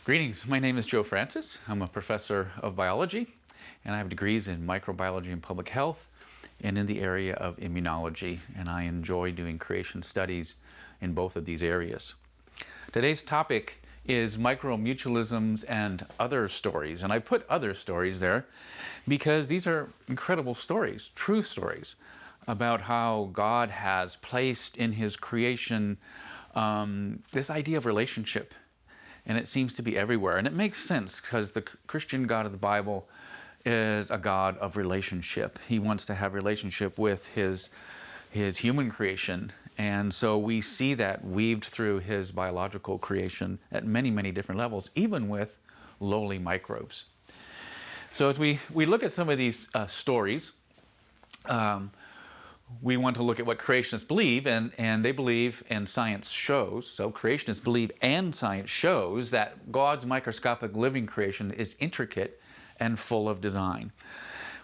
Greetings, my name is Joe Francis. I'm a professor of biology, and I have degrees in microbiology and public health and in the area of immunology, and I enjoy doing creation studies in both of these areas. Today's topic is micromutualisms and other stories, and I put other stories there because these are incredible stories, true stories, about how God has placed in His creation this idea of relationship. And it seems to be everywhere. And it makes sense because the Christian God of the Bible is a God of relationship. He wants to have relationship with his human creation. And so we see that weaved through His biological creation at many, many different levels, even with lowly microbes. So as we look at some of these stories, we want to look at what creationists believe, and they believe, and science shows, so creationists believe and science shows that God's microscopic living creation is intricate and full of design.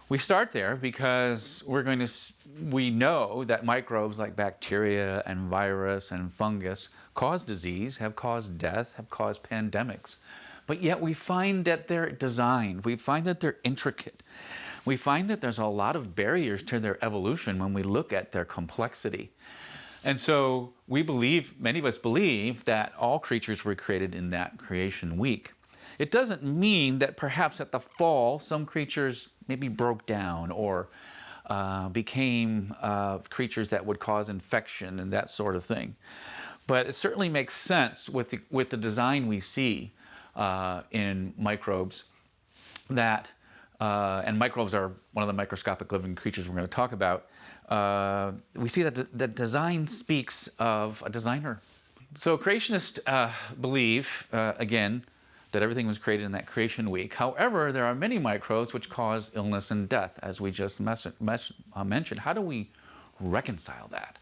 We start there because we know that microbes like bacteria and virus and fungus cause disease, have caused death, have caused pandemics. But yet we find that they're designed, we find that they're intricate. We find that there's a lot of barriers to their evolution when we look at their complexity. And so we believe, many of us believe, that all creatures were created in that creation week. It doesn't mean that perhaps at the fall some creatures maybe broke down or became creatures that would cause infection and that sort of thing. But it certainly makes sense with the design we see in microbes that and microbes are one of the microscopic living creatures we're going to talk about. We see that the design speaks of a designer. So creationists believe, again, that everything was created in that creation week. However, there are many microbes which cause illness and death, as we just mentioned. How do we reconcile that?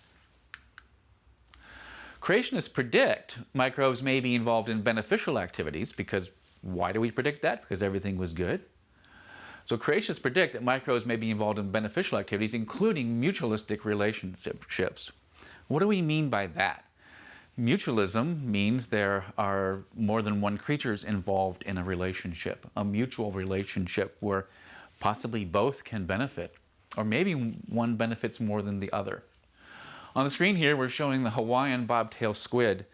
Creationists predict microbes may be involved in beneficial activities, because why do we predict that? Because everything was good. So creationists predict that microbes may be involved in beneficial activities, including mutualistic relationships. What do we mean by that? Mutualism means there are more than one creatures involved in a relationship, a mutual relationship where possibly both can benefit, or maybe one benefits more than the other. On the screen here, we're showing the Hawaiian bobtail squid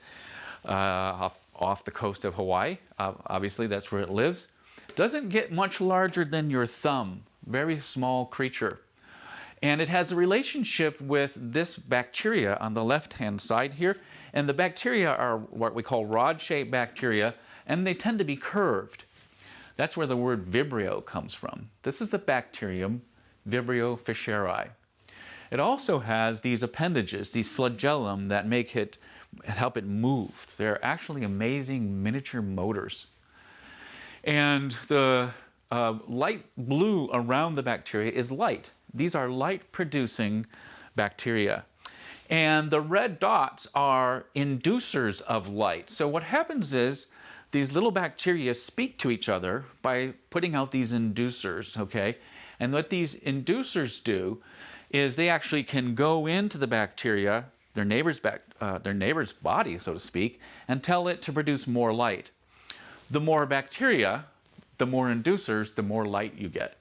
off the coast of Hawaii. Obviously, that's where it lives. Doesn't get much larger than your thumb, very small creature. And it has a relationship with this bacteria on the left-hand side here. And the bacteria are what we call rod-shaped bacteria, and they tend to be curved. That's where the word Vibrio comes from. This is the bacterium Vibrio 𝘎𝘪𝘴. It also has these appendages, these flagellum that help it move. They're actually amazing miniature motors. And the light blue around the bacteria is light. These are light-producing bacteria. And the red dots are inducers of light. So what happens is these little bacteria speak to each other by putting out these inducers, okay? And what these inducers do is they actually can go into the bacteria, their neighbor's body, so to speak, and tell it to produce more light. The more bacteria, the more inducers, the more light you get.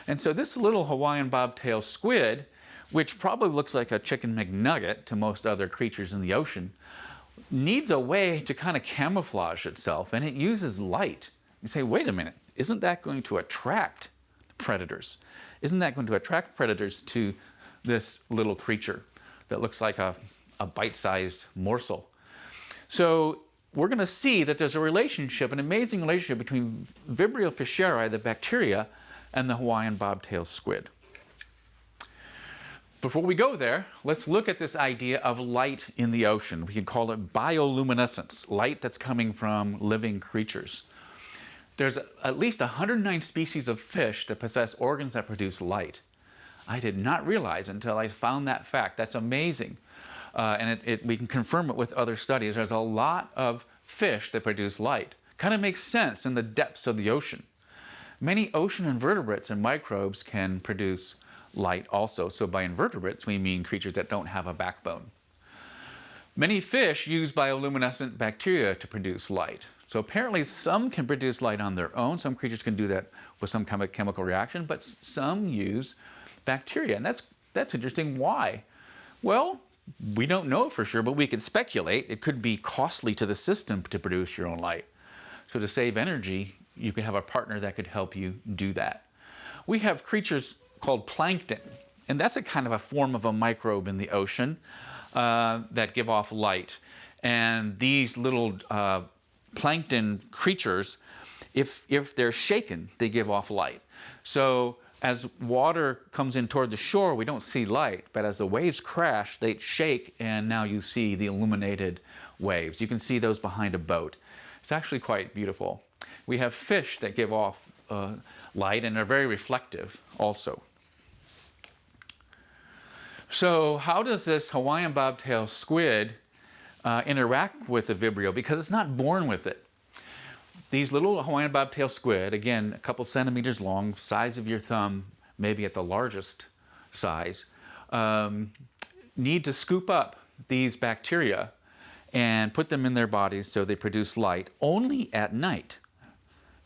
And so this little Hawaiian bobtail squid, which probably looks like a chicken McNugget to most other creatures in the ocean, needs a way to kind of camouflage itself, and it uses light. You say, wait a minute, isn't that going to attract predators? Isn't that going to attract predators to this little creature that looks like a bite-sized morsel? So we're going to see that there's a relationship, an amazing relationship between Vibrio 𝘎𝘪𝘴, the bacteria, and the Hawaiian bobtail squid. Before we go there, let's look at this idea of light in the ocean. We can call it bioluminescence, light that's coming from living creatures. There's at least 109 species of fish that possess organs that produce light. I did not realize until I found that fact. That's amazing. And we can confirm it with other studies. There's a lot of fish that produce light. Kind of makes sense in the depths of the ocean. Many ocean invertebrates and microbes can produce light also. So by invertebrates, we mean creatures that don't have a backbone. Many fish use bioluminescent bacteria to produce light. So apparently some can produce light on their own. Some creatures can do that with some kind of chemical reaction, but some use bacteria. And that's interesting. Why? Well, we don't know for sure, but we can speculate. It could be costly to the system to produce your own light. So to save energy, you can have a partner that could help you do that. We have creatures called plankton, and that's a kind of a form of a microbe in the ocean that give off light. And these little plankton creatures, if they're shaken, they give off light. So as water comes in toward the shore, we don't see light, but as the waves crash, they shake, and now you see the illuminated waves. You can see those behind a boat. It's actually quite beautiful. We have fish that give off light and are very reflective also. So how does this Hawaiian bobtail squid interact with the Vibrio? Because it's not born with it. These little Hawaiian bobtail squid, again, a couple centimeters long, size of your thumb, maybe at the largest size, need to scoop up these bacteria and put them in their bodies so they produce light only at night.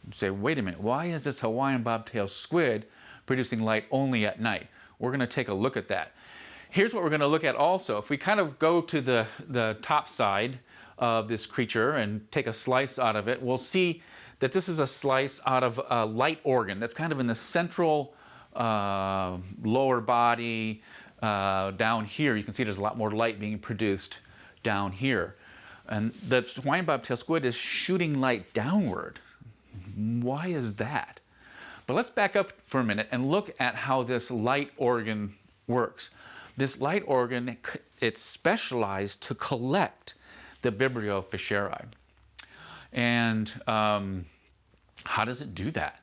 You say, wait a minute, why is this Hawaiian bobtail squid producing light only at night? We're going to take a look at that. Here's what we're going to look at also. If we kind of go to the top side of this creature and take a slice out of it, we'll see that this is a slice out of a light organ that's kind of in the central lower body down here. You can see there's a lot more light being produced down here. And the Hawaiian bobtail squid is shooting light downward. Why is that? But let's back up for a minute and look at how this light organ works. This light organ, it's specialized to collect the Vibrio fischeri. And how does it do that?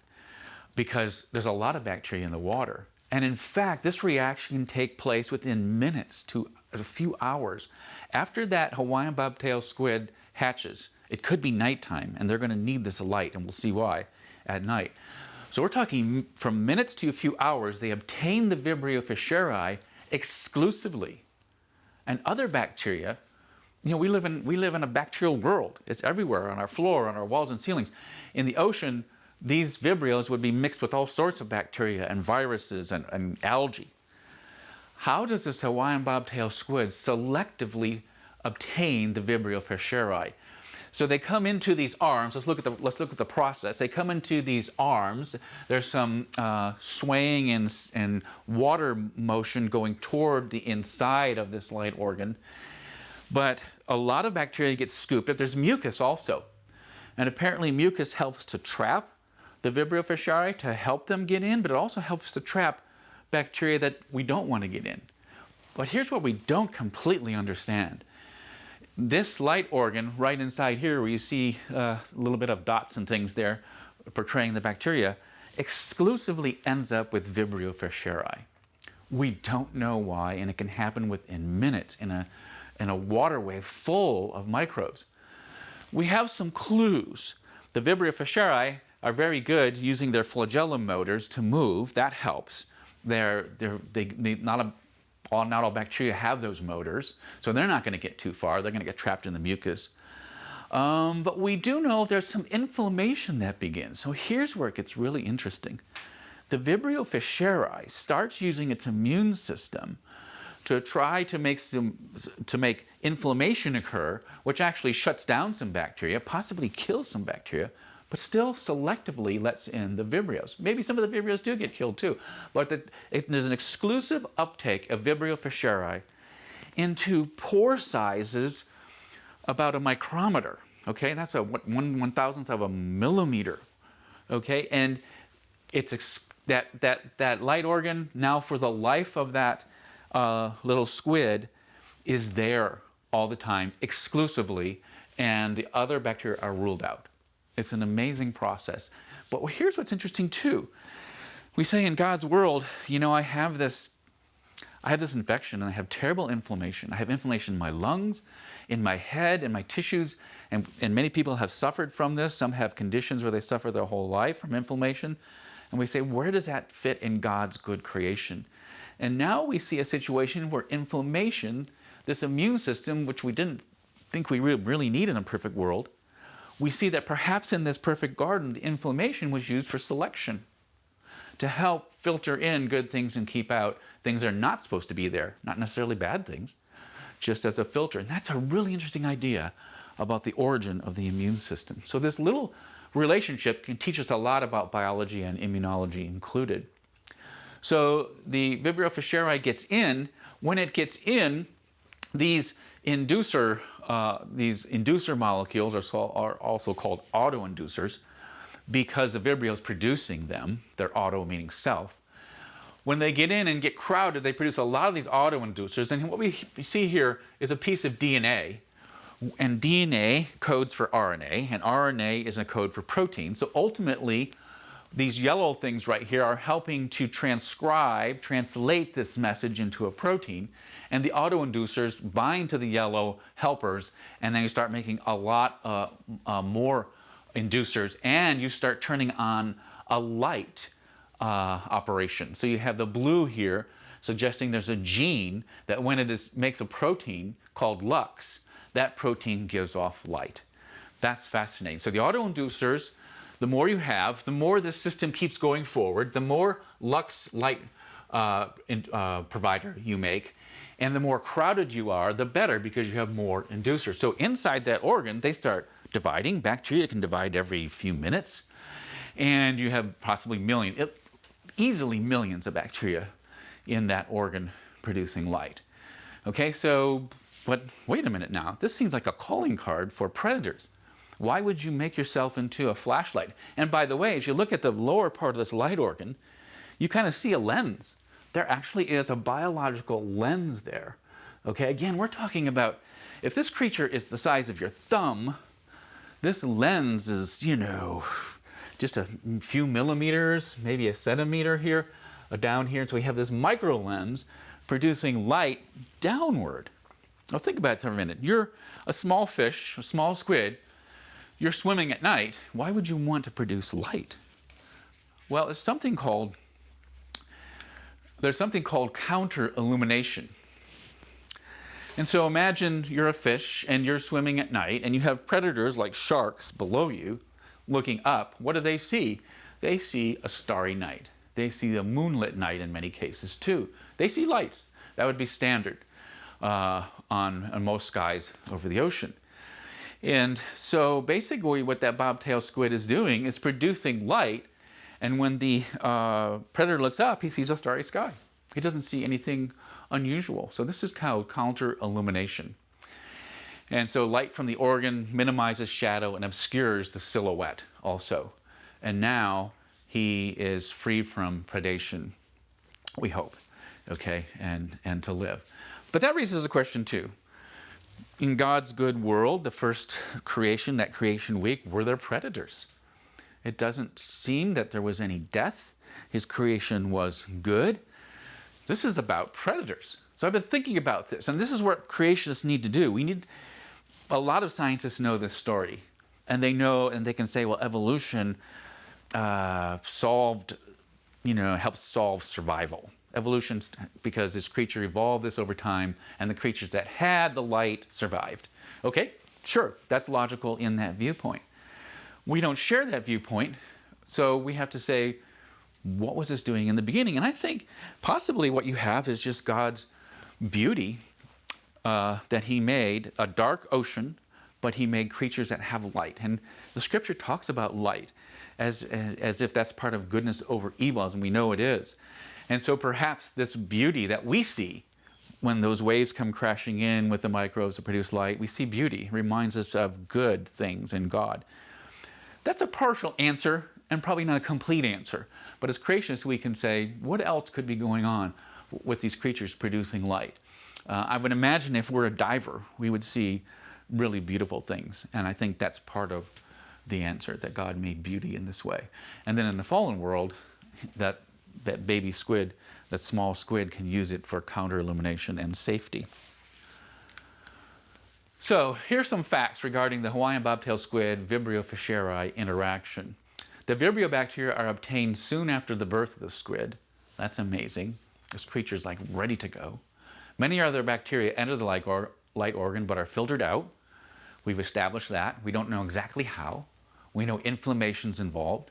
Because there's a lot of bacteria in the water. And in fact, this reaction can take place within minutes to a few hours. After that Hawaiian bobtail squid hatches, it could be nighttime, and they're going to need this light, and we'll see why at night. So we're talking from minutes to a few hours, they obtain the Vibrio fischeri exclusively. And other bacteria, you know, we live in a bacterial world. It's everywhere, on our floor, on our walls and ceilings. In the ocean, these Vibrios would be mixed with all sorts of bacteria and viruses and algae. How does this Hawaiian bobtail squid selectively obtain the Vibrio fischeri? So they come into these arms. Let's look at the process. They come into these arms. There's some swaying and water motion going toward the inside of this light organ. But a lot of bacteria get scooped up. There's mucus also. And apparently mucus helps to trap the Vibrio fischeri, to help them get in, but it also helps to trap bacteria that we don't want to get in. But here's what we don't completely understand. This light organ right inside here, where you see a little bit of dots and things there portraying the bacteria, exclusively ends up with Vibrio fischeri. We don't know why, and it can happen within minutes in a waterway full of microbes. We have some clues. The Vibrio fischeri are very good using their flagellum motors to move. That helps. Not all bacteria have those motors, so they're not going to get too far. They're going to get trapped in the mucus. But we do know there's some inflammation that begins. So here's where it gets really interesting. The Vibrio fischeri starts using its immune system to try to make inflammation occur, which actually shuts down some bacteria, possibly kills some bacteria, but still selectively lets in the Vibrios. Maybe some of the Vibrios do get killed too, but there's an exclusive uptake of Vibrio fischeri into pore sizes about a micrometer. Okay, that's a 1/1000th of a millimeter. Okay, and it's that light organ now for the life of that little squid is there all the time exclusively, and the other bacteria are ruled out. It's an amazing process. But here's what's interesting too. We say in God's world, you know, I have this infection and I have terrible inflammation. I have inflammation in my lungs, in my head, in my tissues, and many people have suffered from this. Some have conditions where they suffer their whole life from inflammation. And we say, where does that fit in God's good creation? And now we see a situation where inflammation, this immune system, which we didn't think we really need in a perfect world, we see that perhaps in this perfect garden, the inflammation was used for selection, to help filter in good things and keep out things that are not supposed to be there, not necessarily bad things, just as a filter. And that's a really interesting idea about the origin of the immune system. So this little relationship can teach us a lot about biology and immunology included. So the Vibrio 𝘎𝘪𝘴 gets in. When it gets in, these inducer molecules are also called autoinducers, because the Vibrio is producing them. They're auto meaning self. When they get in and get crowded, they produce a lot of these autoinducers. And what we see here is a piece of DNA. And DNA codes for RNA, and RNA is a code for protein. So ultimately, these yellow things right here are helping to translate this message into a protein. And the autoinducers bind to the yellow helpers, and then you start making a lot more inducers, and you start turning on a light operation. So you have the blue here suggesting there's a gene that when it makes a protein called lux, that protein gives off light. That's fascinating. So the autoinducers, the more you have, the more this system keeps going forward, the more lux light provider you make, and the more crowded you are, the better, because you have more inducers. So inside that organ, they start dividing. Bacteria can divide every few minutes, and you have possibly easily millions of bacteria in that organ producing light. Okay, so, but wait a minute now. This seems like a calling card for predators. Why would you make yourself into a flashlight? And by the way, as you look at the lower part of this light organ, you kind of see a lens. There actually is a biological lens there. Okay, again, we're talking about, if this creature is the size of your thumb, this lens is, just a few millimeters, maybe a centimeter here, down here. So we have this micro lens producing light downward. Now think about it for a minute. You're a small fish, a small squid. You're swimming at night. Why would you want to produce light? Well, there's something called counter-illumination. And so imagine you're a fish and you're swimming at night and you have predators like sharks below you looking up. What do they see? They see a starry night. They see a moonlit night in many cases too. They see lights. That would be standard on most skies over the ocean. And so basically what that bobtail squid is doing is producing light, and when the predator looks up, he sees a starry sky. He doesn't see anything unusual. So this is called counter-illumination. And so light from the organ minimizes shadow and obscures the silhouette also. And now he is free from predation, we hope, okay, and to live. But that raises a question too. In God's good world, the first creation, that creation week, were there predators? It doesn't seem that there was any death. His creation was good. This is about predators. So I've been thinking about this, and this is what creationists need to do. A lot of scientists know this story, and they know, and they can say, well, evolution helps solve survival. Evolution, because this creature evolved this over time, and the creatures that had the light survived. Okay, sure, that's logical in that viewpoint. We don't share that viewpoint, so we have to say, what was this doing in the beginning? And I think possibly what you have is just God's beauty that he made, a dark ocean, but he made creatures that have light. And the scripture talks about light as if that's part of goodness over evil, and we know it is. And so perhaps this beauty that we see when those waves come crashing in with the microbes that produce light, we see beauty, reminds us of good things in God. That's a partial answer and probably not a complete answer. But as creationists, we can say, what else could be going on with these creatures producing light? I would imagine if we're a diver, we would see really beautiful things. And I think that's part of the answer, that God made beauty in this way. And then in the fallen world, that baby squid, that small squid, can use it for counter-illumination and safety. So here's some facts regarding the Hawaiian bobtail squid Vibrio 𝘎𝘪𝘴 interaction. The Vibrio bacteria are obtained soon after the birth of the squid. That's amazing. This creature's like ready to go. Many other bacteria enter the light organ but are filtered out. We've established that. We don't know exactly how. We know inflammation's involved.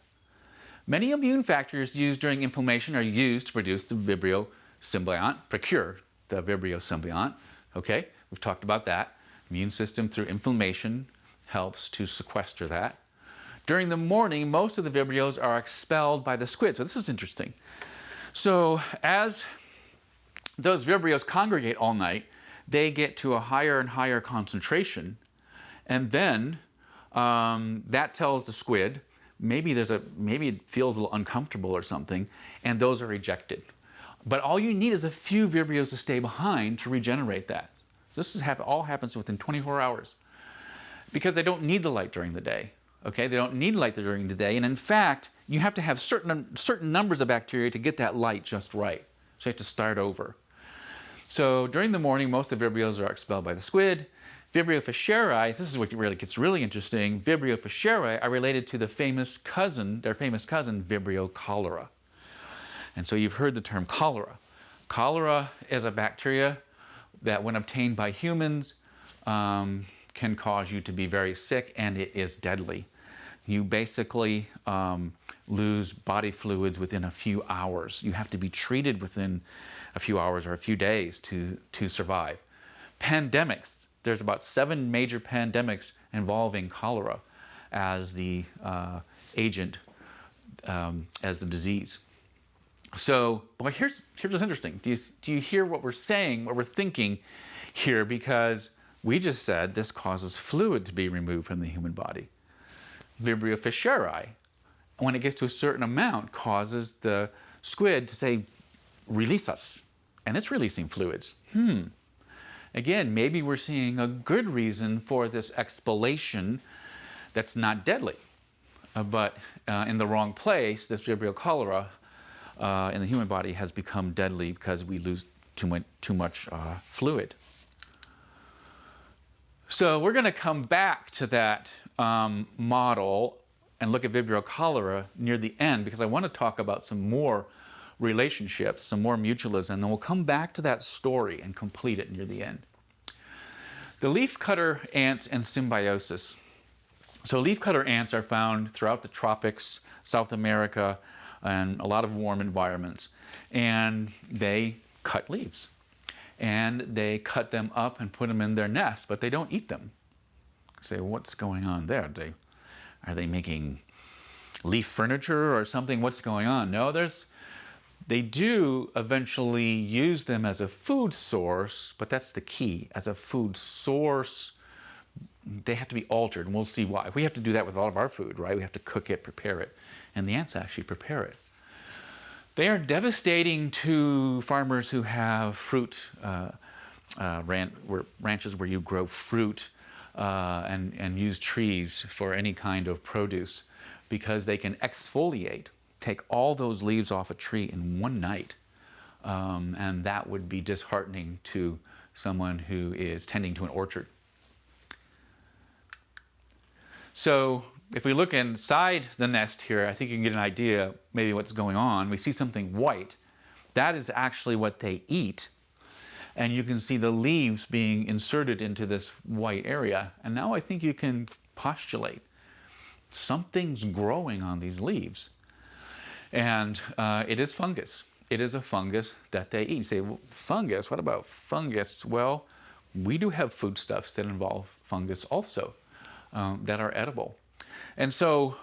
Many immune factors used during inflammation are used to produce the Vibrio symbiont, procure the Vibrio symbiont. Okay, we've talked about that. Immune system through inflammation helps to sequester that. During the morning, most of the Vibrios are expelled by the squid. So this is interesting. So as those Vibrios congregate all night, they get to a higher and higher concentration, and then that tells the squid maybe it feels a little uncomfortable or something, and those are ejected. But all you need is a few Vibrios to stay behind to regenerate that. This all happens within 24 hours because they don't need the light during the day. Okay, they don't need light during the day, and in fact, you have to have certain numbers of bacteria to get that light just right. So you have to start over. So during the morning, most of the Vibrios are expelled by the squid. Vibrio 𝘎𝘪𝘴, this is what really gets really interesting. Vibrio 𝘎𝘓𝑟𝑎e are related to their famous cousin, Vibrio cholera. And so you've heard the term cholera. Cholera is a bacteria that, when obtained by humans, can cause you to be very sick, and it is deadly. You basically lose body fluids within a few hours. You have to be treated within a few hours or a few days to survive. Pandemics. There's about 7 major pandemics involving cholera as the agent, as the disease. So, boy, here's what's interesting. Do you hear what we're saying, what we're thinking here? Because we just said this causes fluid to be removed from the human body. Vibrio 𝘎𝘓𝑟𝑎e, when it gets to a certain amount, causes the squid to say, release us. And it's releasing fluids. Again, maybe we're seeing a good reason for this expellation that's not deadly. But in the wrong place, this Vibrio cholera in the human body has become deadly because we lose too much fluid. So we're going to come back to that model and look at Vibrio cholera near the end, because I want to talk about some more relationships, some more mutualism, and then we'll come back to that story and complete it near the end. The leafcutter ants and symbiosis. So leafcutter ants are found throughout the tropics, South America, and a lot of warm environments. And they cut leaves. And they cut them up and put them in their nest, but they don't eat them. You say, what's going on there? Are they making leaf furniture or something? What's going on? No, they do eventually use them as a food source, but that's the key. As a food source, they have to be altered, and we'll see why. We have to do that with all of our food, right? We have to cook it, prepare it, and the ants actually prepare it. They are devastating to farmers who have fruit, ranches where you grow fruit and use trees for any kind of produce, because they can exfoliate, take all those leaves off a tree in one night. And that would be disheartening to someone who is tending to an orchard. So if we look inside the nest here, I think you can get an idea maybe what's going on. We see something white. That is actually what they eat. And you can see the leaves being inserted into this white area. And now I think you can postulate something's growing on these leaves. And it is fungus. It is a fungus that they eat. You say, well, fungus? What about fungus? Well, we do have foodstuffs that involve fungus also that are edible. And so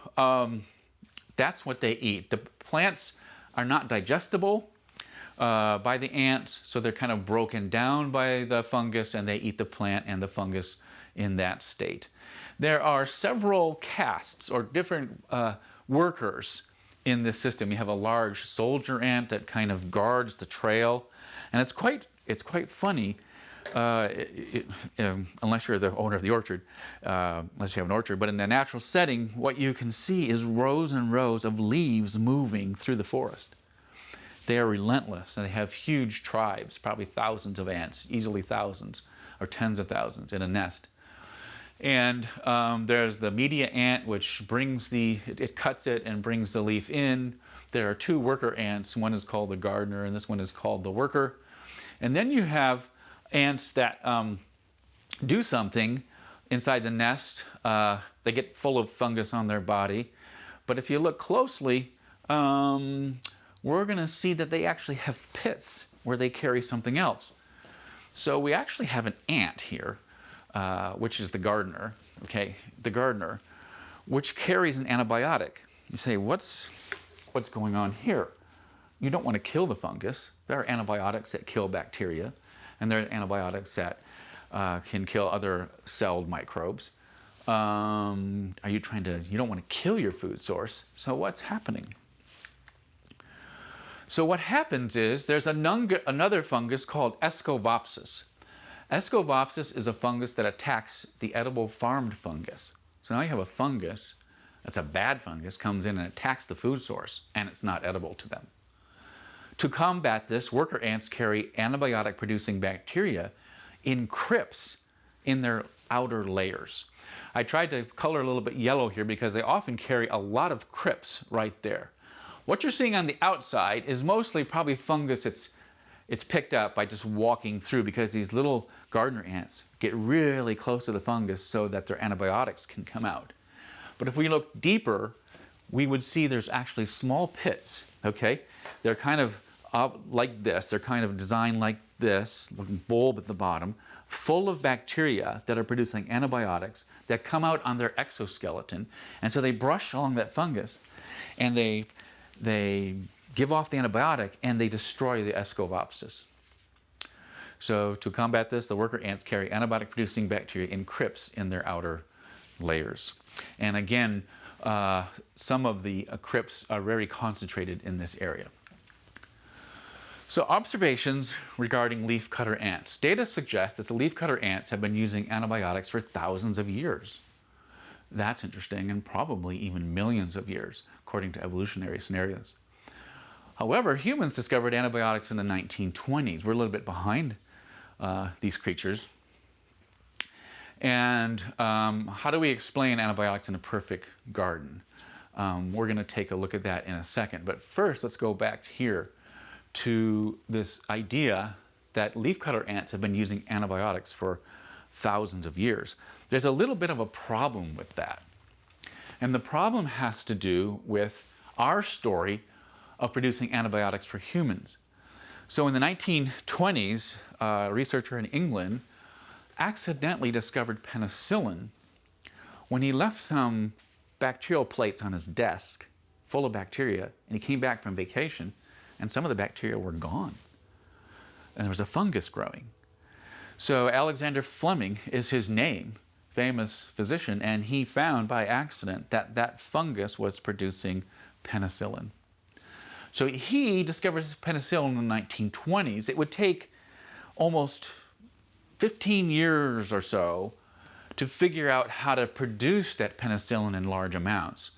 that's what they eat. The plants are not digestible by the ants, so they're kind of broken down by the fungus, and they eat the plant and the fungus in that state. There are several castes or different workers in this system. You have a large soldier ant that kind of guards the trail, and it's quite funny. Unless you're the owner of the orchard, unless you have an orchard, but in a natural setting, what you can see is rows and rows of leaves moving through the forest. They are relentless, and they have huge tribes, probably thousands of ants, easily thousands or tens of thousands in a nest. And there's the media ant, which it cuts it and brings the leaf in. There are 2 worker ants. One is called the gardener, and this one is called the worker. And then you have ants that do something inside the nest. They get full of fungus on their body. But if you look closely, we're going to see that they actually have pits where they carry something else. So we actually have an ant here, which is the gardener, okay, the gardener, which carries an antibiotic. You say, what's going on here? You don't want to kill the fungus. There are antibiotics that kill bacteria, and there are antibiotics that can kill other celled microbes. You don't want to kill your food source. So what's happening? So what happens is there's another fungus called Escovopsis. Escovopsis is a fungus that attacks the edible farmed fungus. So now you have a fungus that's a bad fungus, comes in and attacks the food source, and it's not edible to them. To combat this, worker ants carry antibiotic-producing bacteria in crypts in their outer layers. I tried to color a little bit yellow here because they often carry a lot of crypts right there. What you're seeing on the outside is mostly probably fungus it's picked up by just walking through, because these little gardener ants get really close to the fungus so that their antibiotics can come out. But if we look deeper, we would see there's actually small pits, okay? They're kind of like this. They're kind of designed like this, looking bulb at the bottom, full of bacteria that are producing antibiotics that come out on their exoskeleton. And so they brush along that fungus, and they give off the antibiotic, and they destroy the Escovopsis. So to combat this, the worker ants carry antibiotic-producing bacteria in crypts in their outer layers. And again, some of the crypts are very concentrated in this area. So observations regarding leafcutter ants. Data suggests that the leafcutter ants have been using antibiotics for thousands of years. That's interesting, and probably even millions of years, according to evolutionary scenarios. However, humans discovered antibiotics in the 1920s. We're a little bit behind these creatures. And how do we explain antibiotics in a perfect garden? We're going to take a look at that in a second. But first, let's go back here to this idea that leafcutter ants have been using antibiotics for thousands of years. There's a little bit of a problem with that. And the problem has to do with our story of producing antibiotics for humans. So in the 1920s, a researcher in England accidentally discovered penicillin when he left some bacterial plates on his desk full of bacteria, and he came back from vacation, and some of the bacteria were gone. And there was a fungus growing. So Alexander Fleming is his name, famous physician, and he found by accident that that fungus was producing penicillin. So he discovers penicillin in the 1920s. It would take almost 15 years or so to figure out how to produce that penicillin in large amounts.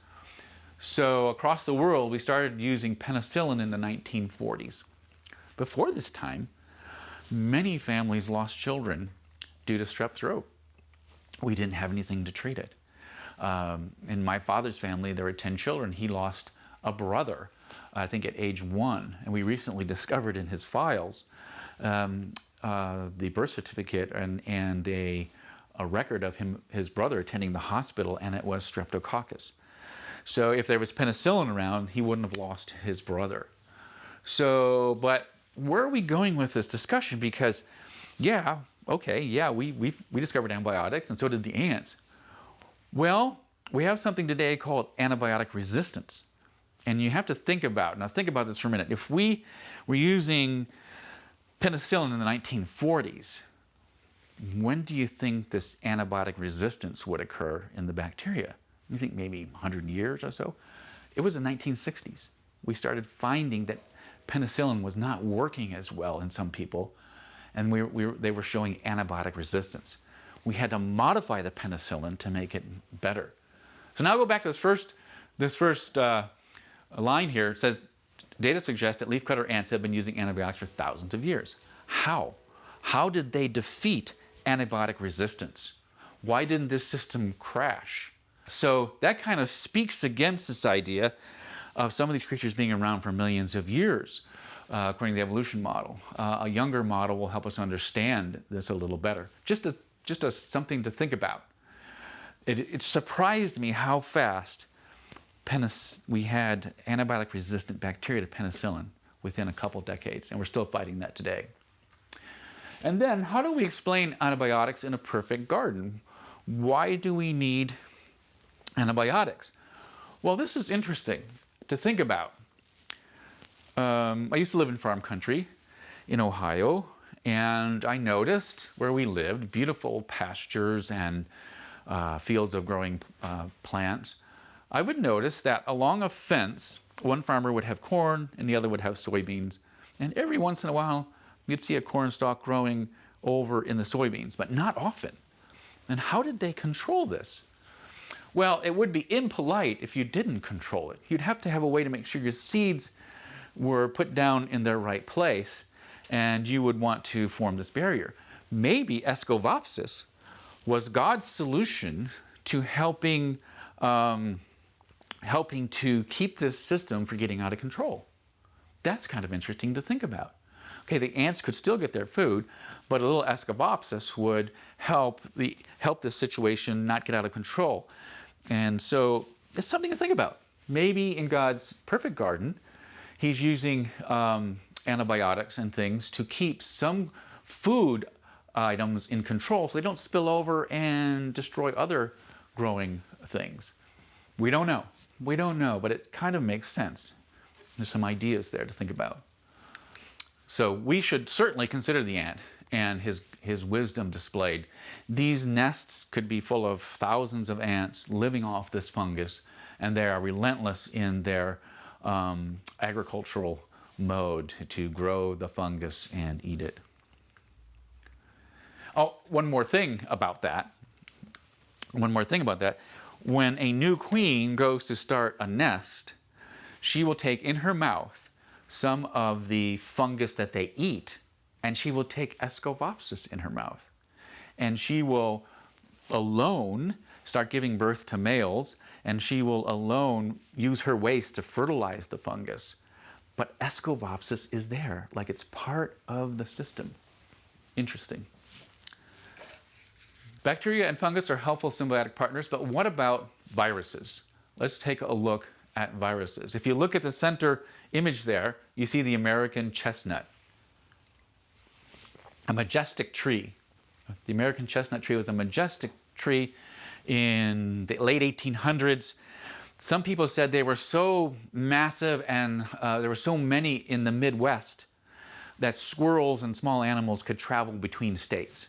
So across the world, we started using penicillin in the 1940s. Before this time, many families lost children due to strep throat. We didn't have anything to treat it. In my father's family, there were 10 children. He lost a brother, I think at age 1. And we recently discovered in his files the birth certificate and a record of his brother attending the hospital, and it was streptococcus. So if there was penicillin around, he wouldn't have lost his brother. So, but where are we going with this discussion? Because, yeah, okay, yeah, we discovered antibiotics, and so did the ants. Well, we have something today called antibiotic resistance. And you have to think about, now think about this for a minute. If we were using penicillin in the 1940s, when do you think this antibiotic resistance would occur in the bacteria? You think maybe 100 years or so? It was the 1960s. We started finding that penicillin was not working as well in some people, and they were showing antibiotic resistance. We had to modify the penicillin to make it better. So now go back to this first line here. It says, data suggests that leafcutter ants have been using antibiotics for thousands of years. How? How did they defeat antibiotic resistance? Why didn't this system crash? So that kind of speaks against this idea of some of these creatures being around for millions of years, according to the evolution model. A younger model will help us understand this a little better. Just something to think about. It surprised me how fast we had antibiotic-resistant bacteria to penicillin within a couple decades, and we're still fighting that today. And then, how do we explain antibiotics in a perfect garden? Why do we need antibiotics? Well, this is interesting to think about. I used to live in farm country in Ohio, and I noticed where we lived, beautiful pastures and fields of growing plants. I would notice that along a fence, one farmer would have corn and the other would have soybeans. And every once in a while, you'd see a corn stalk growing over in the soybeans, but not often. And how did they control this? Well, it would be impolite if you didn't control it. You'd have to have a way to make sure your seeds were put down in their right place, and you would want to form this barrier. Maybe 𝘎𝘕𝑚𝑜𝑠𝑖S was God's solution to helping to keep this system from getting out of control. That's kind of interesting to think about. Okay, the ants could still get their food, but a little 𝘎𝘕𝑚𝑜𝑠𝑖S would help this situation not get out of control. And so it's something to think about. Maybe in God's perfect garden, He's using antibiotics and things to keep some food items in control so they don't spill over and destroy other growing things. We don't know. We don't know, but it kind of makes sense. There's some ideas there to think about. So we should certainly consider the ant and his wisdom displayed. These nests could be full of thousands of ants living off this fungus, and they are relentless in their agricultural mode to grow the fungus and eat it. Oh, one more thing about that. When a new queen goes to start a nest, she will take in her mouth some of the fungus that they eat, and she will take 𝘎𝘕𝑚𝑜𝑠𝑖S in her mouth. And she will alone start giving birth to males, and she will alone use her waste to fertilize the fungus. But 𝘎𝘕𝑚𝑜𝑠𝑖S is there, like it's part of the system. Interesting. Bacteria and fungus are helpful symbiotic partners, but what about viruses? Let's take a look at viruses. If you look at the center image there, you see the American chestnut, a majestic tree. The American chestnut tree was a majestic tree in the late 1800s. Some people said they were so massive and there were so many in the Midwest that squirrels and small animals could travel between states.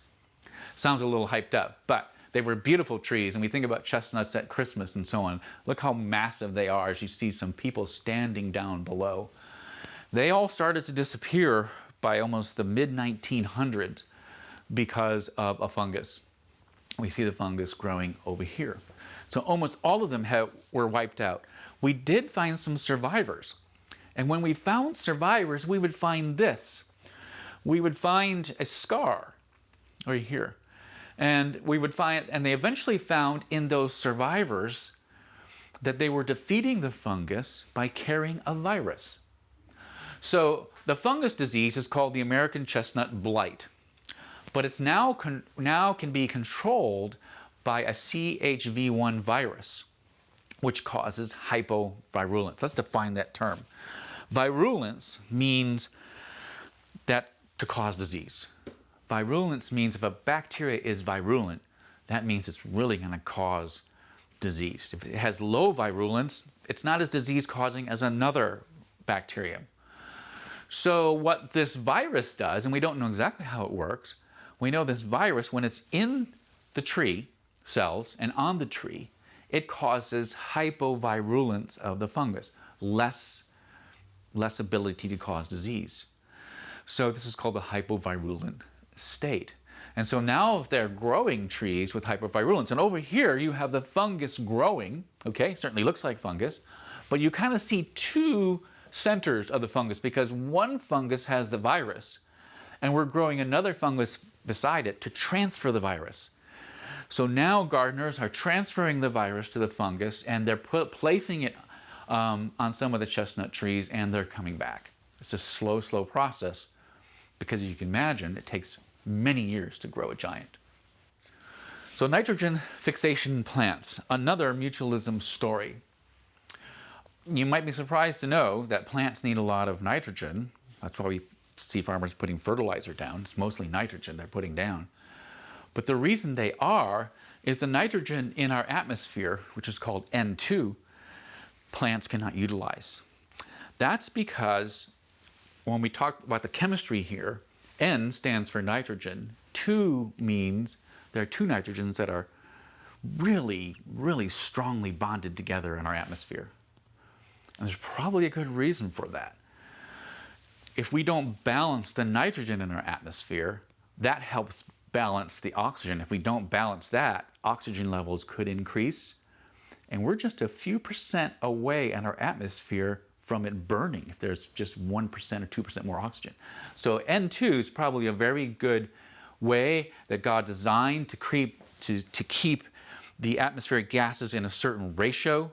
Sounds a little hyped up, but they were beautiful trees, and we think about chestnuts at Christmas and so on. Look how massive they are as you see some people standing down below. They all started to disappear by almost the mid-1900s because of a fungus. We see the fungus growing over here. So almost all of them were wiped out. We did find some survivors. And when we found survivors, we would find this. We would find a scar right here. And they eventually found in those survivors that they were defeating the fungus by carrying a virus. So the fungus disease is called the American chestnut blight, but it's now can be controlled by a CHV1 virus, which causes hypovirulence. Let's define that term. Virulence means that to cause disease. Virulence means if a bacteria is virulent, that means it's really going to cause disease. If it has low virulence, it's not as disease-causing as another bacterium. So what this virus does, and we don't know exactly how it works, we know this virus, when it's in the tree cells and on the tree, it causes hypovirulence of the fungus, less ability to cause disease. So this is called the hypovirulent state. And so now they're growing trees with hypervirulence. And over here you have the fungus growing, okay, certainly looks like fungus, but you kind of see two centers of the fungus because one fungus has the virus and we're growing another fungus beside it to transfer the virus. So now gardeners are transferring the virus to the fungus and they're placing it on some of the chestnut trees and they're coming back. It's a slow process because you can imagine it takes many years to grow a giant. So nitrogen fixation plants, another mutualism story. You might be surprised to know that plants need a lot of nitrogen. That's why we see farmers putting fertilizer down. It's mostly nitrogen they're putting down. But the reason they are is the nitrogen in our atmosphere, which is called N2, plants cannot utilize. That's because when we talk about the chemistry here, N stands for nitrogen. 2 means there are 2 nitrogens that are really, really strongly bonded together in our atmosphere. And there's probably a good reason for that. If we don't balance the nitrogen in our atmosphere, that helps balance the oxygen. If we don't balance that, oxygen levels could increase. And we're just a few percent away in our atmosphere from it burning if there's just 1% or 2% more oxygen. So N2 is probably a very good way that God designed to keep the atmospheric gases in a certain ratio,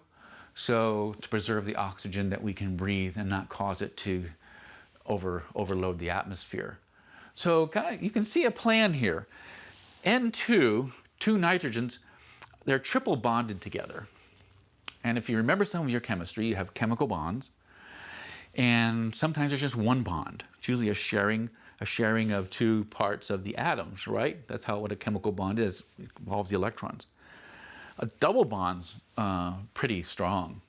so to preserve the oxygen that we can breathe and not cause it to overload the atmosphere. So you can see a plan here. N2, 2 nitrogens, they're triple bonded together. And if you remember some of your chemistry, you have chemical bonds, and sometimes there's just one bond. It's usually a sharing of 2 parts of the atoms, right? That's what a chemical bond is. It involves the electrons. A double bond's pretty strong.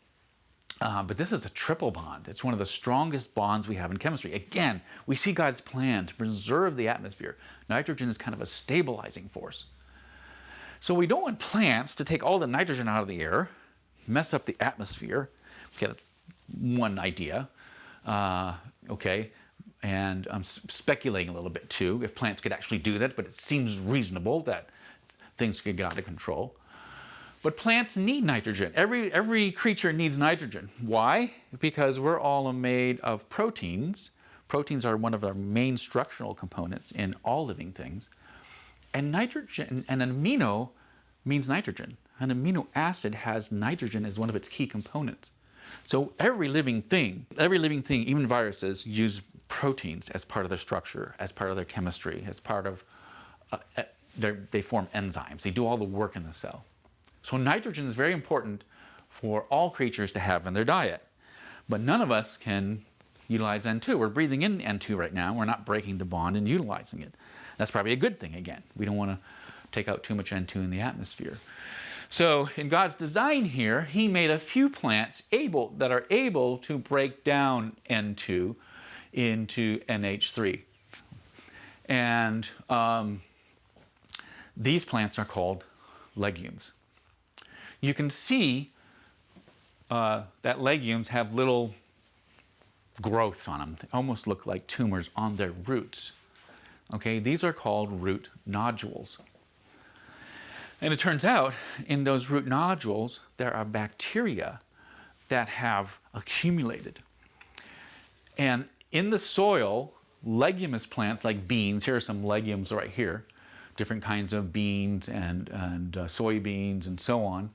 But this is a triple bond. It's one of the strongest bonds we have in chemistry. Again, we see God's plan to preserve the atmosphere. Nitrogen is kind of a stabilizing force. So we don't want plants to take all the nitrogen out of the air, mess up the atmosphere. Okay, that's one idea. Okay, and I'm speculating a little bit too, if plants could actually do that, but it seems reasonable that things could get out of control. But plants need nitrogen. Every creature needs nitrogen. Why? Because we're all made of proteins. Proteins are one of our main structural components in all living things. And nitrogen, and an amino means nitrogen. An amino acid has nitrogen as one of its key components. So every living thing, even viruses, use proteins as part of their structure, as part of their chemistry, as part of, they form enzymes. They do all the work in the cell. So nitrogen is very important for all creatures to have in their diet. But none of us can utilize N2. We're breathing in N2 right now. We're not breaking the bond and utilizing it. That's probably a good thing again. We don't want to take out too much N2 in the atmosphere. So in God's design here, He made a few plants that are able to break down N2 into NH3. And these plants are called legumes. You can see that legumes have little growths on them. They almost look like tumors on their roots. Okay, these are called root nodules. And it turns out in those root nodules, there are bacteria that have accumulated. And in the soil, leguminous plants like beans, here are some legumes right here, different kinds of beans and soybeans and so on.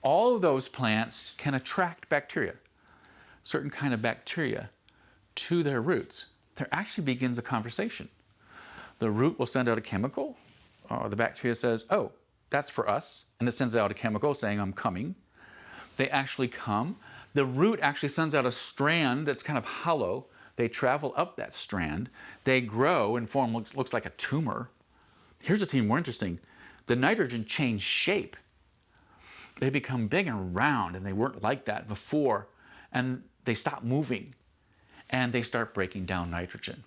All of those plants can attract bacteria, certain kind of bacteria, to their roots. There actually begins a conversation. The root will send out a chemical. The bacteria says, oh, that's for us. And it sends out a chemical saying, I'm coming. They actually come. The root actually sends out a strand that's kind of hollow. They travel up that strand. They grow and form what looks like a tumor. Here's what's even more interesting. The nitrogen change shape. They become big and round, and they weren't like that before. And they stop moving, and they start breaking down nitrogen.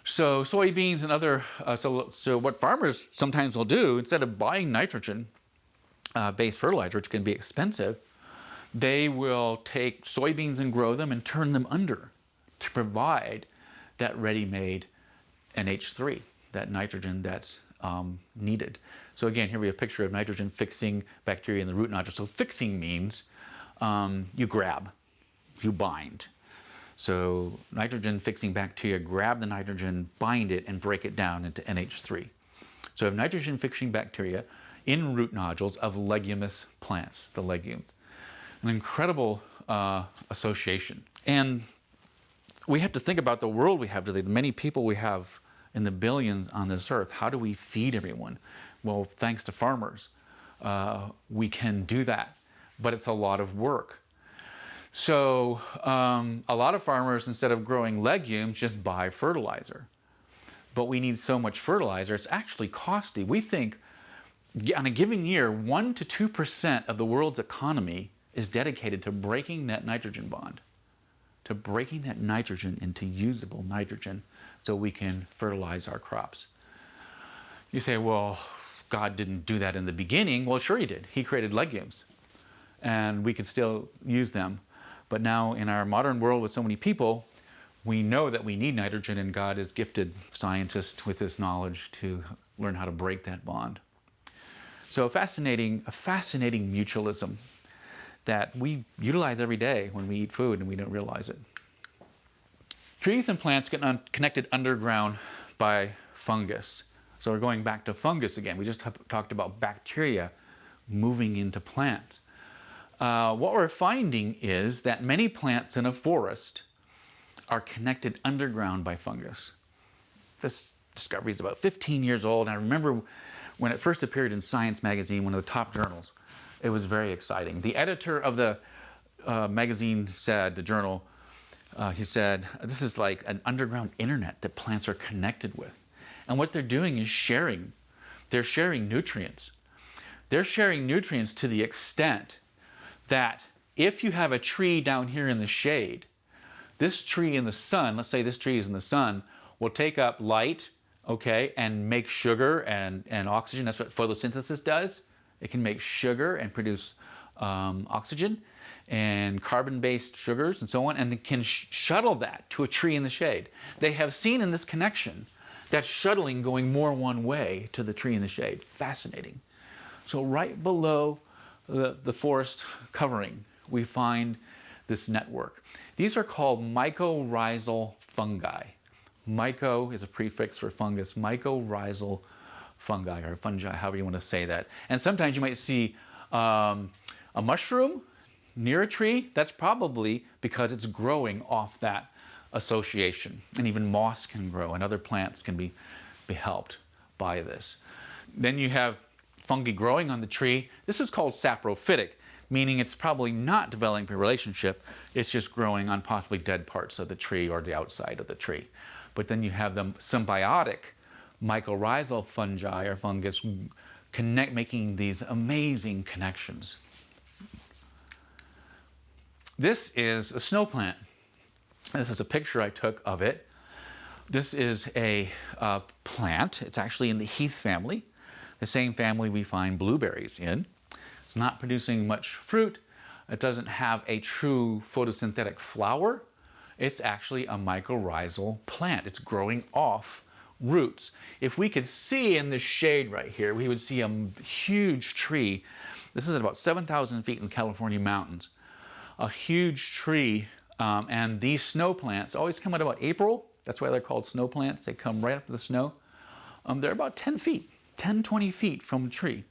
So soybeans and other, so what farmers sometimes will do, instead of buying nitrogen-based fertilizer, which can be expensive, they will take soybeans and grow them and turn them under to provide that ready-made NH3, that nitrogen that's needed. So again, here we have a picture of nitrogen-fixing bacteria in the root nodule. So fixing means you grab, you bind. So nitrogen-fixing bacteria grab the nitrogen, bind it, and break it down into NH3. So we have nitrogen-fixing bacteria in root nodules of leguminous plants, the legumes. An incredible association. And we have to think about the world we have today, the many people we have in the billions on this earth. How do we feed everyone? Well, thanks to farmers, we can do that, but it's a lot of work. So a lot of farmers, instead of growing legumes, just buy fertilizer. But we need so much fertilizer, it's actually costly. We think on a given year, 1% to 2% of the world's economy is dedicated to breaking that nitrogen bond, to breaking that nitrogen into usable nitrogen so we can fertilize our crops. You say, well, God didn't do that in the beginning. Well, sure he did. He created legumes, and we could still use them. But now in our modern world with so many people, we know that we need nitrogen, and God has gifted scientists with this knowledge to learn how to break that bond. So a fascinating mutualism that we utilize every day when we eat food and we don't realize it. Trees and plants get connected underground by fungus. So we're going back to fungus again. We just talked about bacteria moving into plants. What we're finding is that many plants in a forest are connected underground by fungus. This discovery is about 15 years old. And I remember when it first appeared in Science magazine, one of the top journals. It was very exciting. The editor of the magazine said, the journal, he said, this is like an underground internet that plants are connected with. And what they're doing is sharing. They're sharing nutrients. They're sharing nutrients to the extent that if you have a tree down here in the shade, this tree in the sun, let's say this tree is in the sun, will take up light, okay, and make sugar and oxygen. That's what photosynthesis does. It can make sugar and produce oxygen and carbon-based sugars and so on, and it can shuttle that to a tree in the shade. They have seen in this connection that shuttling going more one way to the tree in the shade. Fascinating. So right below the forest covering, we find this network. These are called mycorrhizal fungi. Myco is a prefix for fungus. Mycorrhizal fungi, or fungi, however you want to say that. And sometimes you might see a mushroom near a tree. That's probably because it's growing off that association. And even moss can grow, and other plants can be helped by this. Then you have fungi growing on the tree. This is called saprophytic, meaning it's probably not developing a relationship. It's just growing on possibly dead parts of the tree or the outside of the tree. But then you have the symbiotic mycorrhizal fungi or fungus making these amazing connections. This is a snow plant. This is a picture I took of it. This is a plant. It's actually in the heath family, the same family we find blueberries in. It's not producing much fruit. It doesn't have a true photosynthetic flower. It's actually a mycorrhizal plant. It's growing off roots. If we could see in the shade right here, we would see a huge tree. This is at about 7,000 feet in the California mountains. A huge tree, and these snow plants always come out about April. That's why they're called snow plants. They come right after the snow. They're about 10 feet, 10, 20 feet from a tree.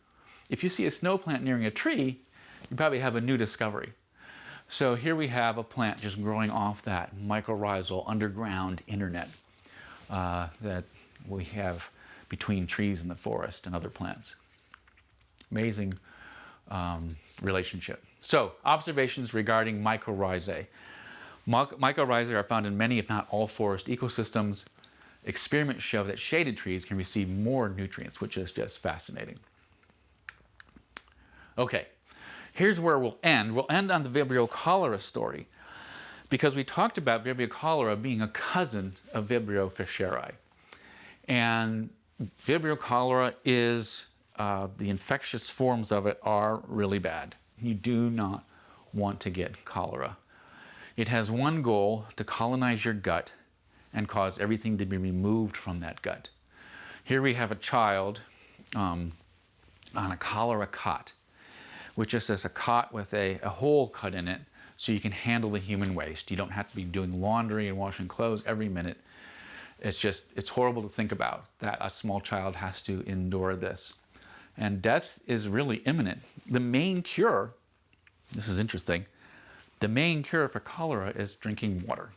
If you see a snow plant nearing a tree, you probably have a new discovery. So here we have a plant just growing off that mycorrhizal underground internet that we have between trees in the forest and other plants. Amazing relationship. So, observations regarding mycorrhizae. Mycorrhizae are found in many, if not all, forest ecosystems. Experiments show that shaded trees can receive more nutrients, which is just fascinating. Okay, here's where we'll end. We'll end on the Vibrio cholera story, because we talked about Vibrio cholera being a cousin of Vibrio fischeri. And Vibrio cholera is, the infectious forms of it are really bad. You do not want to get cholera. It has one goal: to colonize your gut and cause everything to be removed from that gut. Here we have a child on a cholera cot, which just is a cot with a hole cut in it so you can handle the human waste. You don't have to be doing laundry and washing clothes every minute. It's horrible to think about that a small child has to endure this. And death is really imminent. The main cure, this is interesting, the main cure for cholera is drinking water.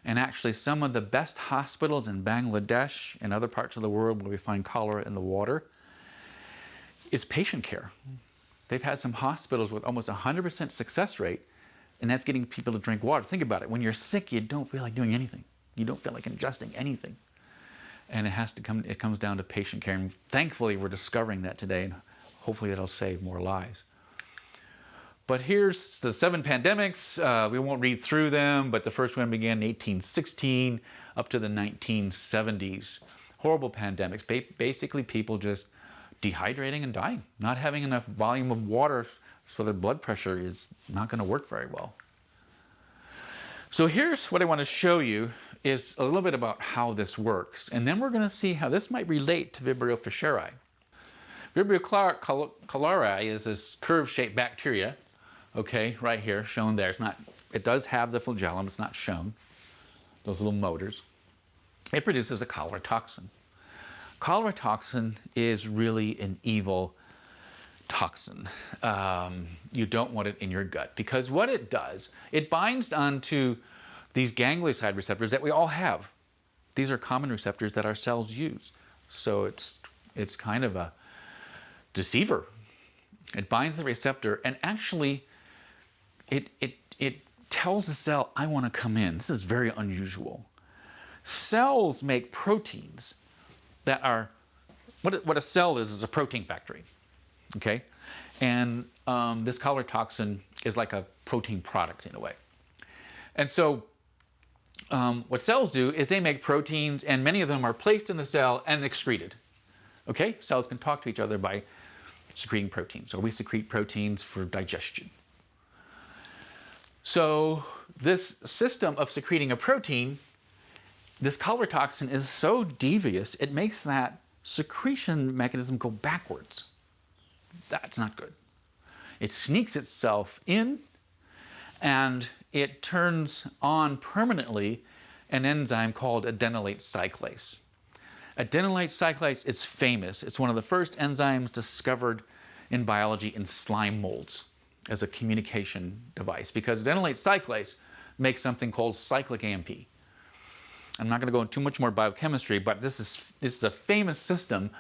And actually some of the best hospitals in Bangladesh and other parts of the world where we find cholera in the water is patient care. They've had some hospitals with almost 100% success rate, and that's getting people to drink water. Think about it. When you're sick, you don't feel like doing anything. You don't feel like ingesting anything. And it comes down to patient care. And thankfully, we're discovering that today, and hopefully that'll save more lives. But here's the 7 pandemics. We won't read through them, but the first one began in 1816 up to the 1970s. Horrible pandemics. Basically, people just dehydrating and dying, not having enough volume of water, so their blood pressure is not going to work very well. So here's what I want to show you is a little bit about how this works. And then we're going to see how this might relate to Vibrio fischeri. Vibrio cholerae is this curve-shaped bacteria, okay, right here, shown there. It does have the flagellum, it's not shown, those little motors. It produces a cholera toxin. Cholera toxin is really an evil toxin. You don't want it in your gut because what it does, it binds onto these ganglioside receptors that we all have. These are common receptors that our cells use. So it's kind of a deceiver. It binds the receptor and actually it tells the cell, I want to come in. This is very unusual. Cells make proteins that are, what a cell is a protein factory, okay? And this cholera toxin is like a protein product in a way. And so what cells do is they make proteins, and many of them are placed in the cell and excreted, okay? Cells can talk to each other by secreting proteins, or we secrete proteins for digestion. So this system of secreting a protein, this cholera toxin is so devious, it makes that secretion mechanism go backwards. That's not good. It sneaks itself in and it turns on permanently an enzyme called adenylate cyclase. Adenylate cyclase is famous. It's one of the first enzymes discovered in biology in slime molds as a communication device because adenylate cyclase makes something called cyclic AMP. I'm not going to go into too much more biochemistry, but this is a famous system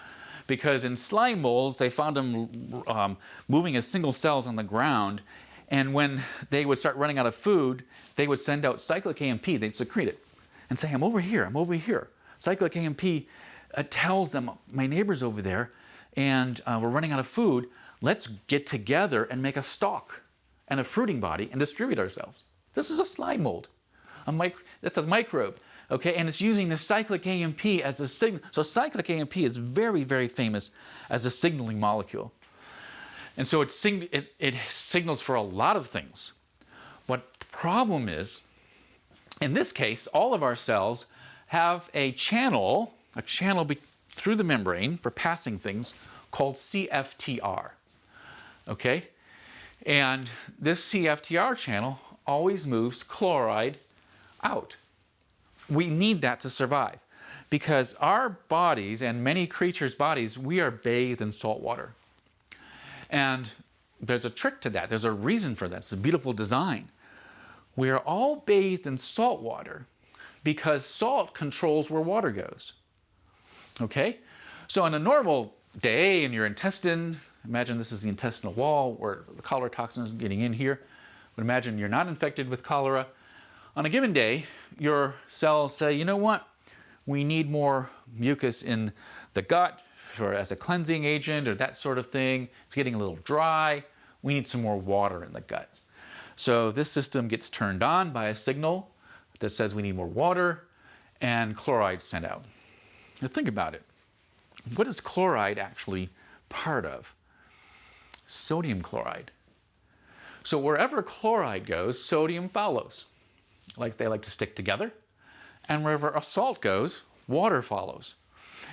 because in slime molds, they found them moving as single cells on the ground, and when they would start running out of food, they would send out cyclic AMP, they'd secrete it, and say, I'm over here, I'm over here. Cyclic AMP tells them, my neighbor's over there, and we're running out of food, let's get together and make a stalk and a fruiting body and distribute ourselves. This is a slime mold. That's a microbe. Okay, and it's using the cyclic AMP as a signal. So cyclic AMP is very, very famous as a signaling molecule. And so it signals for a lot of things. What the problem is, in this case, all of our cells have a channel through the membrane for passing things called CFTR. Okay, and this CFTR channel always moves chloride out. We need that to survive because our bodies and many creatures' bodies, we are bathed in salt water. And there's a trick to that. There's a reason for that. It's a beautiful design. We are all bathed in salt water because salt controls where water goes. Okay? So on a normal day in your intestine, imagine this is the intestinal wall where the cholera toxin is getting in here. But imagine you're not infected with cholera. On a given day, your cells say, you know what? We need more mucus in the gut as a cleansing agent or that sort of thing. It's getting a little dry. We need some more water in the gut. So this system gets turned on by a signal that says we need more water, and chloride sent out. Now think about it. What is chloride actually part of? Sodium chloride. So wherever chloride goes, sodium follows. They like to stick together. And wherever a salt goes, water follows.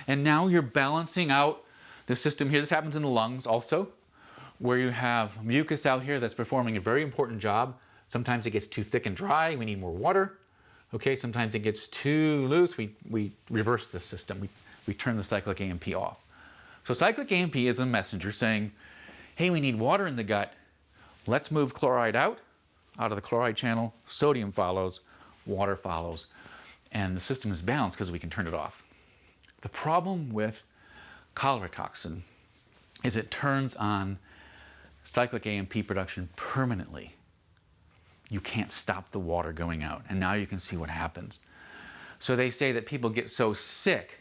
And now you're balancing out the system here. This happens in the lungs also, where you have mucus out here that's performing a very important job. Sometimes it gets too thick and dry. We need more water. Okay, sometimes it gets too loose. We reverse the system. We turn the cyclic AMP off. So cyclic AMP is a messenger saying, hey, we need water in the gut. Let's move chloride out of the chloride channel. Sodium follows. water follows, and the system is balanced because we can turn it off. The problem with cholera toxin is it turns on cyclic AMP production permanently. You can't stop the water going out, and now you can see what happens. So they say that people get so sick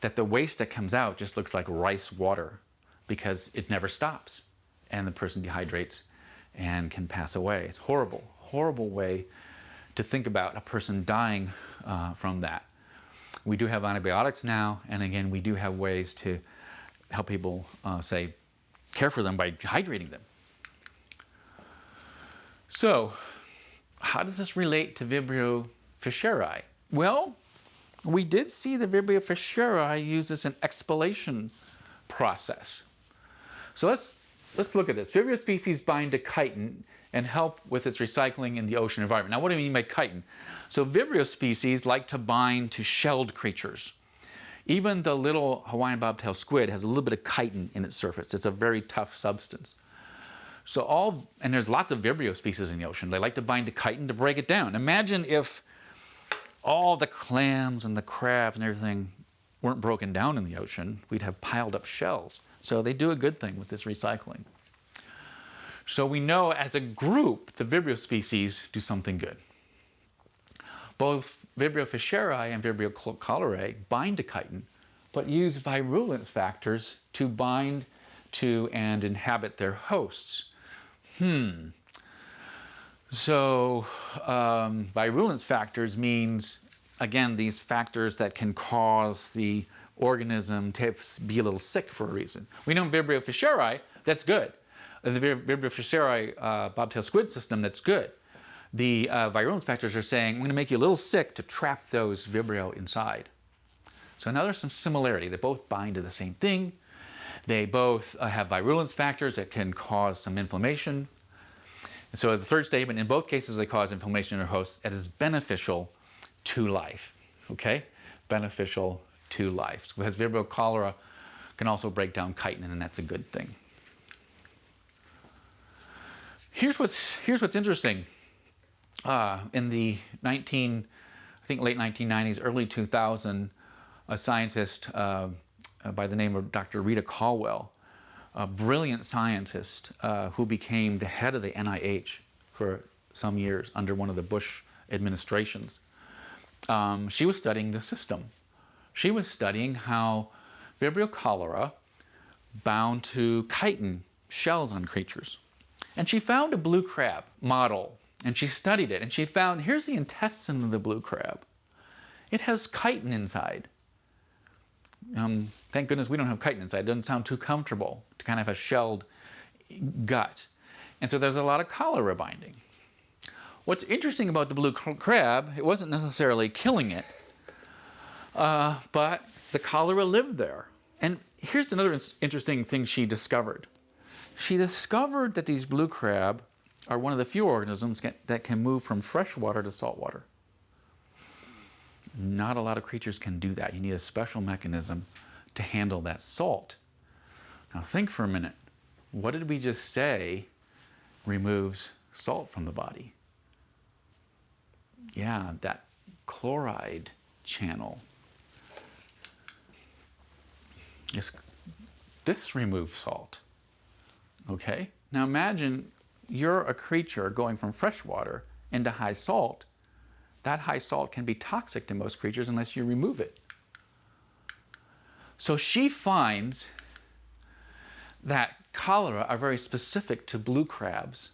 that the waste that comes out just looks like rice water because it never stops, and the person dehydrates and can pass away. It's horrible, horrible way to think about a person dying from that. We do have antibiotics now, and again, we do have ways to help people, care for them by hydrating them. So, how does this relate to Vibrio fischeri? Well, we did see the Vibrio fischeri uses an expellation process. So let's look at this. Vibrio species bind to chitin and help with its recycling in the ocean environment. Now, what do I mean by chitin? So Vibrio species like to bind to shelled creatures. Even the little Hawaiian bobtail squid has a little bit of chitin in its surface. It's a very tough substance. So and there's lots of Vibrio species in the ocean. They like to bind to chitin to break it down. Imagine if all the clams and the crabs and everything weren't broken down in the ocean. We'd have piled up shells. So they do a good thing with this recycling. So we know as a group, the Vibrio species do something good. Both Vibrio fischeri and Vibrio cholerae bind to chitin, but use virulence factors to bind to and inhabit their hosts. So virulence factors means, again, these factors that can cause the organism to be a little sick for a reason. We know in Vibrio fischeri, that's good. In the Vibrio fischeri bobtail squid system, that's good. The virulence factors are saying, we're going to make you a little sick to trap those Vibrio inside. So now there's some similarity. They both bind to the same thing. They both have virulence factors that can cause some inflammation. And so the third statement, in both cases they cause inflammation in their host that is beneficial to life, okay? Beneficial to life. Because Vibrio cholera can also break down chitin, and that's a good thing. Here's what's interesting. In the late 1990s, early 2000, a scientist by the name of Dr. Rita Caldwell, a brilliant scientist who became the head of the NIH for some years under one of the Bush administrations. She was studying the system. She was studying how Vibrio cholera bound to chitin shells on creatures. And she found a blue crab model, and she studied it, and she found, here's the intestine of the blue crab. It has chitin inside. Thank goodness we don't have chitin inside. It doesn't sound too comfortable to kind of have a shelled gut. And so there's a lot of cholera binding. What's interesting about the blue crab, it wasn't necessarily killing it, but the cholera lived there. And here's another interesting thing she discovered. She discovered that these blue crab are one of the few organisms that can move from fresh water to salt water. Not a lot of creatures can do that. You need a special mechanism to handle that salt. Now think for a minute. What did we just say removes salt from the body? Yeah, that chloride channel. This removes salt. Okay? Now imagine you're a creature going from fresh water into high salt. That high salt can be toxic to most creatures unless you remove it. So she finds that cholera are very specific to blue crabs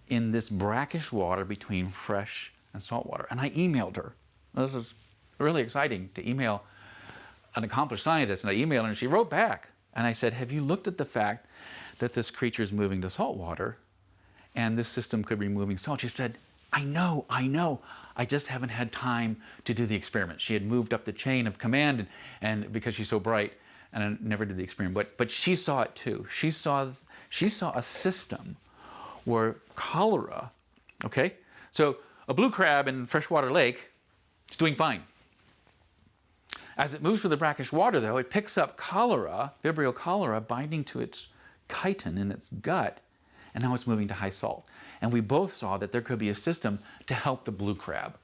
in this brackish water between fresh and salt water. And I emailed her. This is really exciting to email an accomplished scientist. And I emailed her and she wrote back. And I said, have you looked at the fact that this creature is moving to salt water and this system could be removing salt? She said, I know. I just haven't had time to do the experiment. She had moved up the chain of command and because she's so bright, and I never did the experiment. But she saw it too. She saw a system where cholera, okay? So a blue crab in a freshwater lake is doing fine. As it moves through the brackish water, though, it picks up cholera, Vibrio cholera, binding to its chitin in its gut, and now it's moving to high salt. And we both saw that there could be a system to help the blue crab.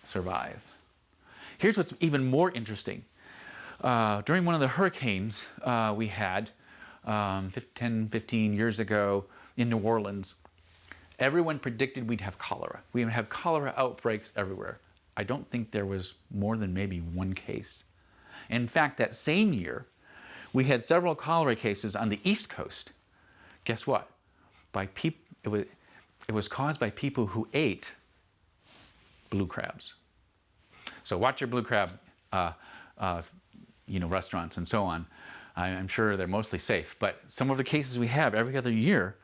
survive. Here's what's even more interesting. During one of the hurricanes we had 10, 15 years ago in New Orleans, everyone predicted we'd have cholera. We would have cholera outbreaks everywhere. I don't think there was more than maybe one case. In fact, that same year, we had several cholera cases on the East Coast. Guess what? It was caused by people who ate blue crabs. So watch your blue crab restaurants and so on. I'm sure they're mostly safe, but some of the cases we have every other year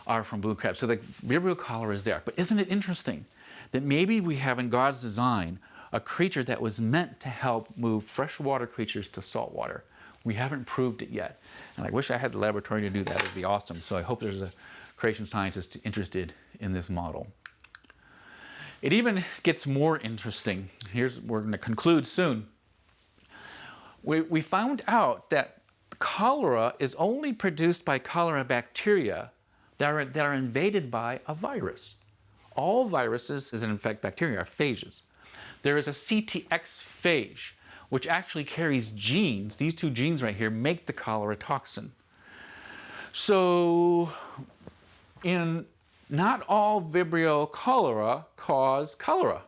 are from blue crabs. So the Vibrio cholera is there. But isn't it interesting that maybe we have in God's design a creature that was meant to help move freshwater creatures to saltwater? We haven't proved it yet. And I wish I had the laboratory to do that. It would be awesome. So I hope there's a creation scientist interested in this model. It even gets more interesting. We're going to conclude soon. We found out that cholera is only produced by cholera bacteria that are invaded by a virus. All viruses that infect bacteria are phages. There is a CTX phage, which actually carries genes. These two genes right here make the cholera toxin. So, not all Vibrio cholera cause cholera.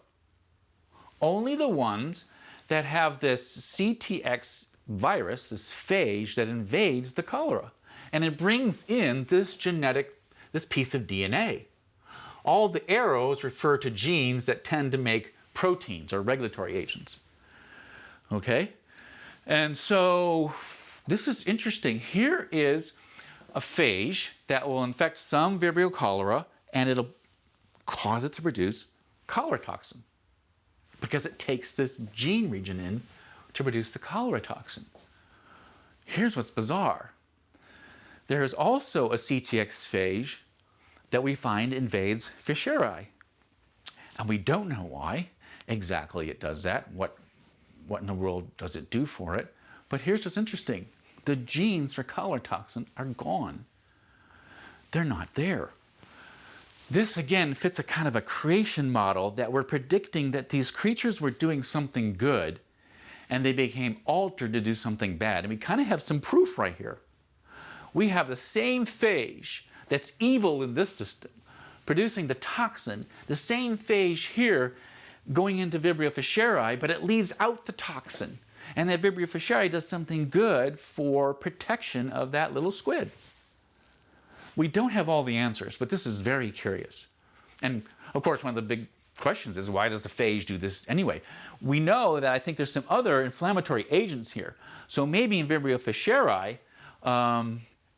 Only the ones that have this CTX virus, this phage that invades the cholera. And it brings in this piece of DNA. All the arrows refer to genes that tend to make proteins or regulatory agents. Okay? And so this is interesting. Here is a phage that will infect some Vibrio cholera, and it'll cause it to produce cholera toxin because it takes this gene region in to produce the cholera toxin. Here's what's bizarre. There is also a CTX phage that we find invades Fischeri. And we don't know why exactly it does that, what in the world does it do for it. But here's what's interesting. The genes for cholera toxin are gone. They're not there. This again fits a kind of a creation model that we're predicting that these creatures were doing something good and they became altered to do something bad. And we kind of have some proof right here. We have the same phage that's evil in this system, producing the toxin, the same phage here going into Vibrio fischeri, but it leaves out the toxin. And that Vibrio fischeri does something good for protection of that little squid. We don't have all the answers, but this is very curious. And of course, one of the big questions is, why does the phage do this anyway? We know that I think there's some other inflammatory agents here. So maybe in Vibrio fischeri,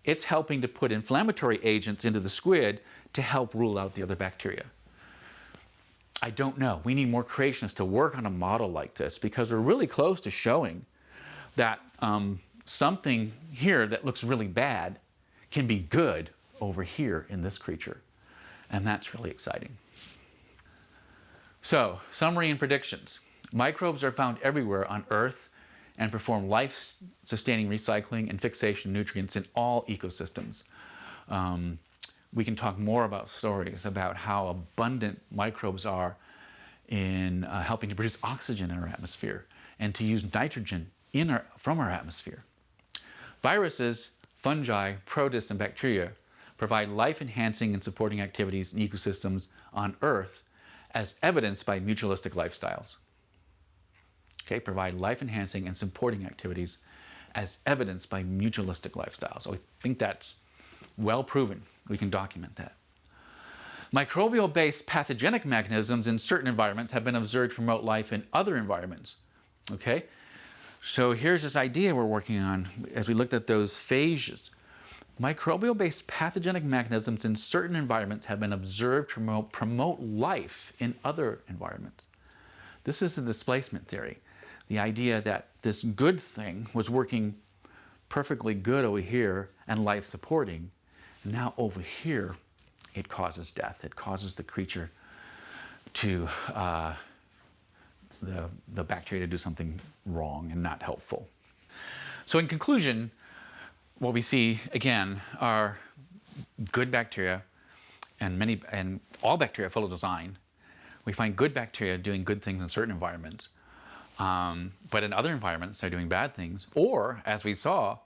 it's helping to put inflammatory agents into the squid to help rule out the other bacteria. I don't know. We need more creationists to work on a model like this because we're really close to showing that something here that looks really bad can be good over here in this creature. And that's really exciting. So, summary and predictions. Microbes are found everywhere on Earth and perform life-sustaining recycling and fixation of nutrients in all ecosystems. We can talk more about stories about how abundant microbes are in helping to produce oxygen in our atmosphere and to use nitrogen from our atmosphere. Viruses, fungi, protists, and bacteria provide life-enhancing and supporting activities in ecosystems on Earth as evidenced by mutualistic lifestyles. Okay, provide life-enhancing and supporting activities as evidenced by mutualistic lifestyles. So I think that's well proven. We can document that. Microbial-based pathogenic mechanisms in certain environments have been observed to promote life in other environments. Okay, so here's this idea we're working on as we looked at those phages. Microbial-based pathogenic mechanisms in certain environments have been observed to promote life in other environments. This is the displacement theory. The idea that this good thing was working perfectly good over here and life-supporting, and now over here it causes death. It causes the creature to, the bacteria to do something wrong and not helpful. So in conclusion, what we see again are good bacteria and all bacteria full of design We find good bacteria doing good things in certain environments, but in other environments they're doing bad things. Or, as we saw,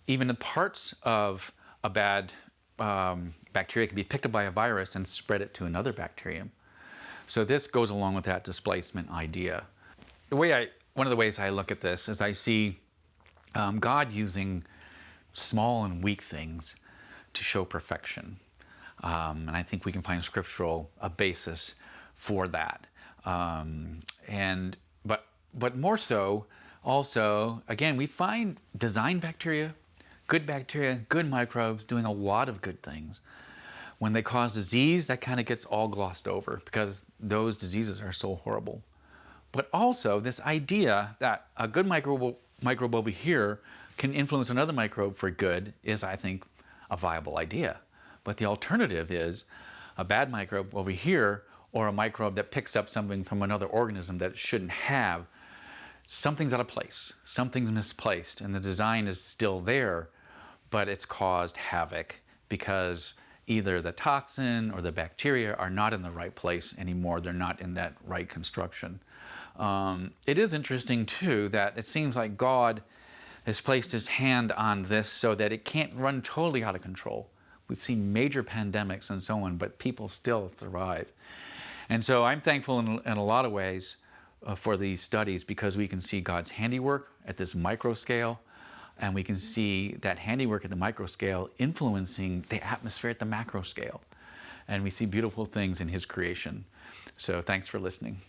even the parts of a bad bacteria can be picked up by a virus and spread it to another bacterium. So this goes along with that displacement idea. One of the ways I look at this is I see God using small and weak things to show perfection. And I think we can find scriptural a basis for that. But more so, also, again, we find design bacteria, good microbes doing a lot of good things. When they cause disease, that kind of gets all glossed over because those diseases are so horrible. But also this idea that a good microbe over here can influence another microbe for good is, I think, a viable idea. But the alternative is a bad microbe over here, or a microbe that picks up something from another organism that it shouldn't have. Something's out of place, something's misplaced, and the design is still there, but it's caused havoc because either the toxin or the bacteria are not in the right place anymore. They're not in that right construction. It is interesting, too, that it seems like God has placed his hand on this so that it can't run totally out of control. We've seen major pandemics and so on, but people still thrive. And so I'm thankful in a lot of ways for these studies because we can see God's handiwork at this micro scale, and we can see that handiwork at the micro scale influencing the atmosphere at the macro scale. And we see beautiful things in his creation. So thanks for listening.